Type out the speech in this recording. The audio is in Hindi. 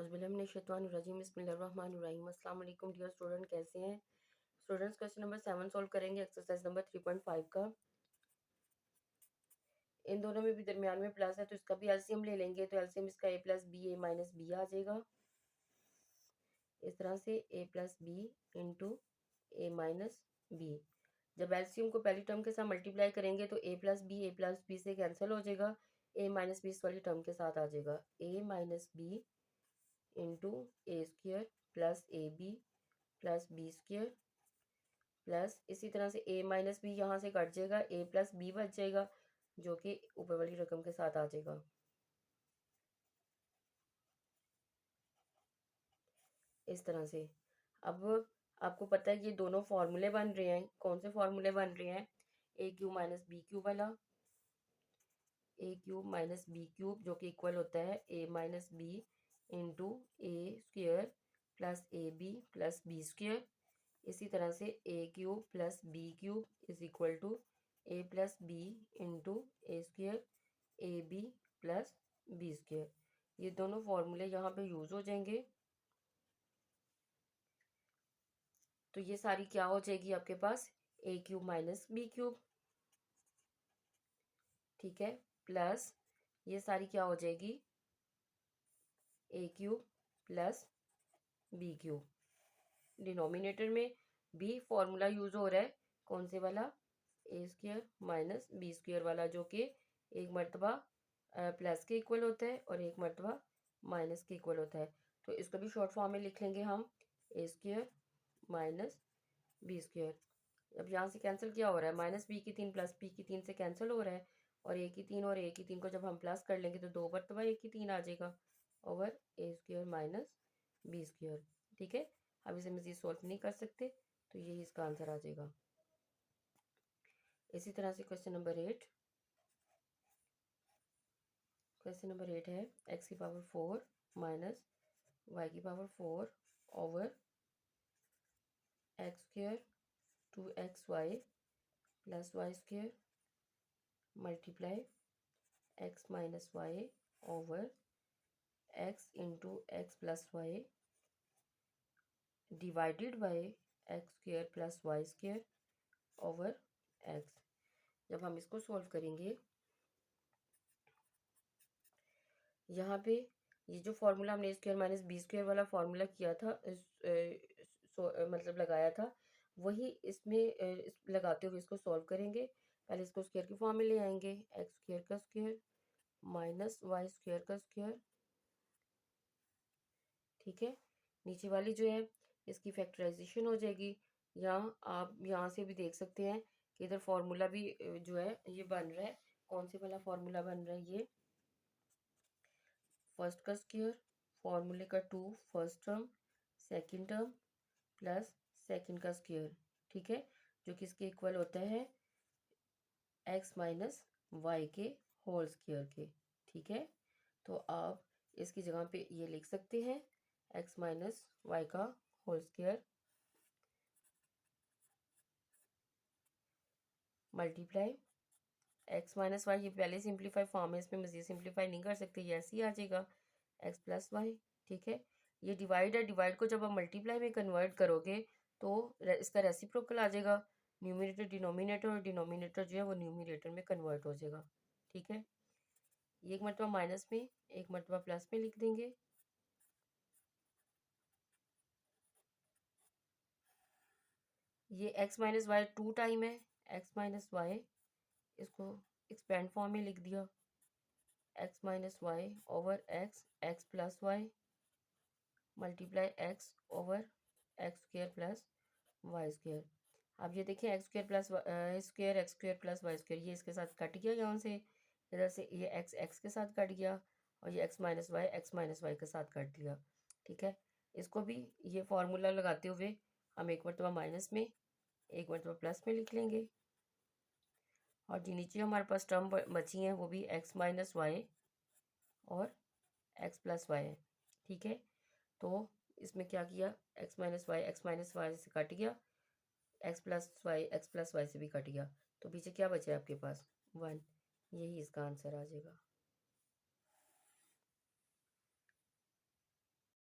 औज़ुबिल्लाहिमिनश्शैतानिर्रजीम बिस्मिल्लाहिर्रहमानिर्रहीम। अस्सलाम वालेकुम डियर स्टूडेंट, कैसे हैं स्टूडेंट्स। क्वेश्चन नंबर 7 सॉल्व करेंगे एक्सरसाइज नंबर 3.5 का। इन दोनों में भी दरमियान में प्लस है तो इसका भी एलसीएम ले लेंगे। तो एलसीएम इसका a plus B A minus B आ जाएगा। इस तरह से a plus B into A minus B. जब एलसीएम को पहली टर्म के साथ मल्टीप्लाई करेंगे तो a प्लस बी से कैंसिल हो जाएगा। a माइनस बी इस वाली टर्म के साथ आ जाएगा। a minus B into A square plus A B plus B square plus इसी तरह से a माइनस बी यहाँ से कट जाएगा, a प्लस बी बच जाएगा जो कि ऊपर वाली रकम के साथ आ जाएगा। इस तरह से अब आपको पता है कि ये दोनों फार्मूले बन रहे हैं। कौन से फार्मूले बन रहे हैं? A cube minus B cube वाला, A cube minus B cube जो कि इक्वल होता है a minus B into A square plus A B plus B square. इसी तरह से a cube plus B cube is equal to a plus B into A square A B plus B square. ये दोनों फार्मूले यहाँ पे यूज हो जाएंगे। तो ये सारी क्या हो जाएगी आपके पास? a cube minus B cube, ठीक है, प्लस ये सारी क्या हो जाएगी? a cube plus B cube. Denominator में भी फॉर्मूला यूज हो रहा है, कौन से वाला? ए स्क्र माइनस बी स्क्र वाला, जो कि एक मरतबा प्लस के इक्वल होता है और एक मरतबा माइनस के इक्वल होता है। तो इसको भी शॉर्ट फॉर्म में लिख लेंगे हम, ए स्क्र माइनस बी स्क्र। अब यहाँ से कैंसिल क्या हो रहा है? माइनस बी की 3 प्लस बी की 3 से कैंसिल हो रहा है और ए की 3 और ए की 3 को जब हम प्लस कर लेंगे तो 2 मरतबा ए की 3 आ जाएगा ओवर ए स्क्र माइनस बी स्क्र। ठीक है, अब इसे मज़ीद सॉल्व नहीं कर सकते तो यही इसका आंसर आ जाएगा। इसी तरह से क्वेश्चन नंबर 8 है x की पावर 4 माइनस y की power 4 over X square 2xy plus Y square multiply x minus Y over x into X plus Y divided by X square plus Y square over x। जब हम इसको सॉल्व करेंगे, यहाँ पे ये जो फार्मूला हमने स्क्वायर माइनस बी स्क्वायर वाला फार्मूला किया था, मतलब लगाया था, वही इसमें लगाते हुए इसको सॉल्व करेंगे। पहले इसको स्क्वायर की फॉर्म में ले आएंगे, एक्स स्क्वायर का स्क्वायर माइनस वाई स्क्वायर का स्क्वायर। ठीक है, नीचे वाली जो है इसकी फैक्टराइजेशन हो जाएगी। यहाँ आप यहाँ से भी देख सकते हैं कि इधर फार्मूला भी जो है ये बन रहा है। कौन से वाला फार्मूला बन रहा है? ये फर्स्ट का स्क्वायर, फॉर्मूले का 2 first term, second term plus second का स्क्वायर, ठीक है, जो कि इसके इक्वल होता है x माइनस वाई के होल स्क्वायर के। ठीक है, तो आप इसकी जगह पे ये लिख सकते हैं x माइनस वाई का whole square multiply x minus Y. ये पहले सिंप्लीफाई फॉर्म है, इसमें मज़ीद सिंप्लीफाई नहीं कर सकते, ये ऐसे ही आ जाएगा x प्लस वाई। ठीक है, ये डिवाइड है, डिवाइड को जब आप मल्टीप्लाई में कन्वर्ट करोगे तो इसका रेसिप्रोकल आ जाएगा। न्यूमरेटर डिनोमिनेटर और डिनोमिनेटर जो है वो न्यूमरेटर में कन्वर्ट हो जाएगा। ठीक है, ये एक मरतबा माइनस में एक मरतबा प्लस में लिख देंगे। ये x माइनस वाई 2 टाइम है, x माइनस वाई, इसको एक्सपेंड फॉर्म में लिख दिया, x minus Y over x plus Y multiply x over X square plus Y square. अब ये देखिए X square plus X square plus Y square, ये इसके साथ कट गया, यहाँ से इधर से ये x के साथ कट गया और ये x माइनस वाई के साथ कट दिया। ठीक है, इसको भी ये फार्मूला लगाते हुए हम एक मरतबा माइनस में एक मरतबा प्लस में लिख लेंगे और जो नीचे हमारे पास टर्म बची हैं वो भी x माइनस वाई और x प्लस वाई है। ठीक है, तो इसमें क्या किया, x माइनस वाई से कट गया, x प्लस वाई से भी कट गया, तो पीछे क्या बचा है आपके पास? 1। यही इसका आंसर आ जाएगा।